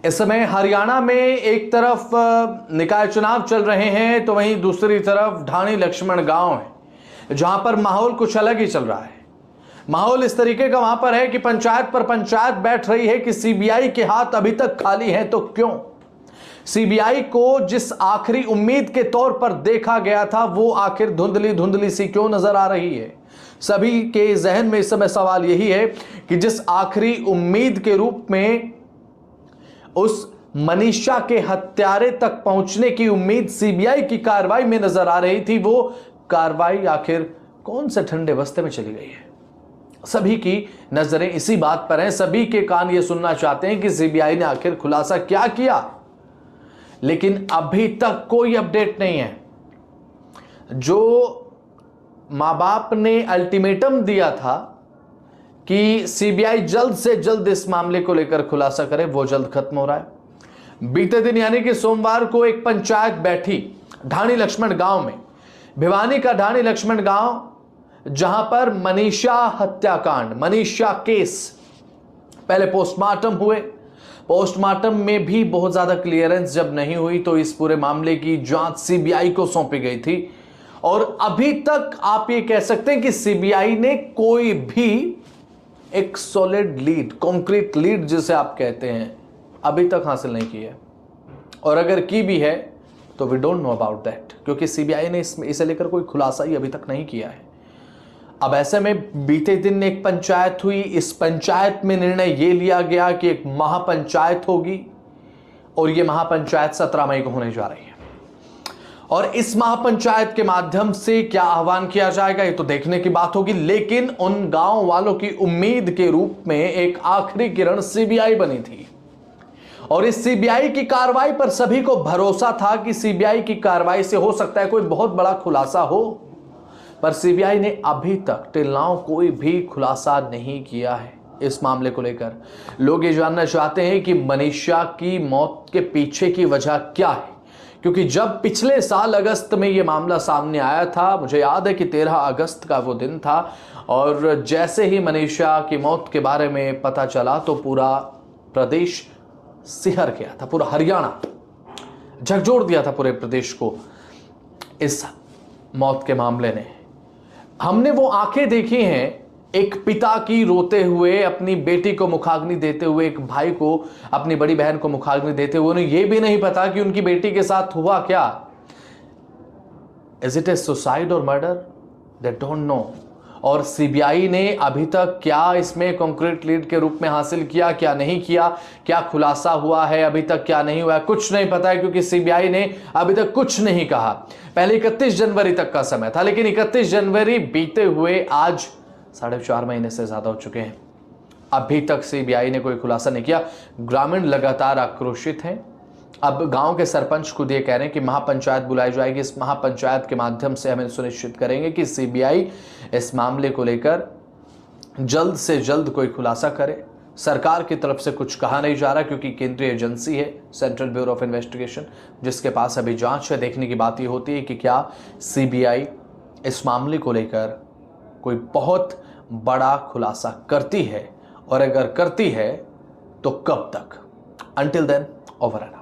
इस समय हरियाणा में एक तरफ निकाय चुनाव चल रहे हैं तो वहीं दूसरी तरफ ढाणी लक्ष्मण गांव है जहां पर माहौल कुछ अलग ही चल रहा है। माहौल इस तरीके का वहां पर है कि पंचायत पर पंचायत बैठ रही है कि सीबीआई के हाथ अभी तक खाली हैं तो क्यों। सीबीआई को जिस आखिरी उम्मीद के तौर पर देखा गया था वो आखिर धुंधली धुंधली सी क्यों नजर आ रही है। सभी के जहन में इस समय सवाल यही है कि जिस आखिरी उम्मीद के रूप में उस मनीषा के हत्यारे तक पहुंचने की उम्मीद सीबीआई की कार्रवाई में नजर आ रही थी, वो कार्रवाई आखिर कौन से ठंडे बस्ते में चली गई है। सभी की नजरें इसी बात पर हैं, सभी के कान ये सुनना चाहते हैं कि सीबीआई ने आखिर खुलासा क्या किया, लेकिन अभी तक कोई अपडेट नहीं है। जो मां बाप ने अल्टीमेटम दिया था कि सीबीआई जल्द से जल्द इस मामले को लेकर खुलासा करे, वो जल्द खत्म हो रहा है। बीते दिन यानी कि सोमवार को एक पंचायत बैठी ढाणी लक्ष्मण गांव में, भिवानी का ढाणी लक्ष्मण गांव, जहां पर मनीषा हत्याकांड, मनीषा केस, पहले पोस्टमार्टम हुए। पोस्टमार्टम में भी बहुत ज्यादा क्लियरेंस जब नहीं हुई तो इस पूरे मामले की जांच सीबीआई को सौंपी गई थी और अभी तक आप ये कह सकते हैं कि सीबीआई ने कोई भी एक सॉलिड लीड, कॉन्क्रीट लीड जिसे आप कहते हैं, अभी तक हासिल नहीं की है। और अगर की भी है तो we don't know about that, क्योंकि सीबीआई ने इसे लेकर कोई खुलासा ही अभी तक नहीं किया है। अब ऐसे में बीते दिन एक पंचायत हुई, इस पंचायत में निर्णय यह लिया गया कि एक महापंचायत होगी और यह महापंचायत 17 मई को होने जा रही है। और इस महापंचायत के माध्यम से क्या आह्वान किया जाएगा ये तो देखने की बात होगी, लेकिन उन गांव वालों की उम्मीद के रूप में एक आखिरी किरण सीबीआई बनी थी और इस सीबीआई की कार्रवाई पर सभी को भरोसा था कि सीबीआई की कार्रवाई से हो सकता है कोई बहुत बड़ा खुलासा हो, पर सीबीआई ने अभी तक टिल नाउ कोई भी खुलासा नहीं किया है इस मामले को लेकर। लोग ये जानना चाहते हैं कि मनीषा की मौत के पीछे की वजह क्या है, क्योंकि जब पिछले साल अगस्त में यह मामला सामने आया था, मुझे याद है कि 13 अगस्त का वो दिन था, और जैसे ही मनीषा की मौत के बारे में पता चला तो पूरा प्रदेश सिहर गया था, पूरा हरियाणा झकझोर दिया था पूरे प्रदेश को इस मौत के मामले ने। हमने वो आंखें देखी हैं, एक पिता की रोते हुए, अपनी बेटी को मुखाग्नि देते हुए, एक भाई को, अपनी बड़ी बहन को मुखाग्नि देते हुए, उन्हें यह भी नहीं पता कि उनकी बेटी के साथ हुआ क्या। इज इट ए सुसाइड और मर्डर? They don't know. और सीबीआई ने अभी तक क्या इसमें कॉन्क्रीट लीड के रूप में हासिल किया, क्या नहीं किया, क्या खुलासा हुआ है अभी तक, क्या नहीं हुआ है, कुछ नहीं पता है, क्योंकि सीबीआई ने अभी तक कुछ नहीं कहा। पहले 31 जनवरी तक का समय था, लेकिन 31 जनवरी बीते हुए आज 4.5 महीने से ज्यादा हो चुके हैं, अभी तक सीबीआई ने कोई खुलासा नहीं किया। ग्रामीण लगातार आक्रोशित हैं। अब गांव के सरपंच खुद ये कह रहे हैं कि महापंचायत बुलाई जाएगी, इस महापंचायत के माध्यम से हमें सुनिश्चित करेंगे कि सीबीआई इस मामले को लेकर जल्द से जल्द कोई खुलासा करे। सरकार की तरफ से कुछ कहा नहीं जा रहा, क्योंकि केंद्रीय एजेंसी है सेंट्रल ब्यूरो ऑफ इन्वेस्टिगेशन, जिसके पास अभी जांच है। देखने की बात ये होती है कि क्या सीबीआई इस मामले को लेकर कोई बहुत बड़ा खुलासा करती है, और अगर करती है तो कब तक। Until then, over and out.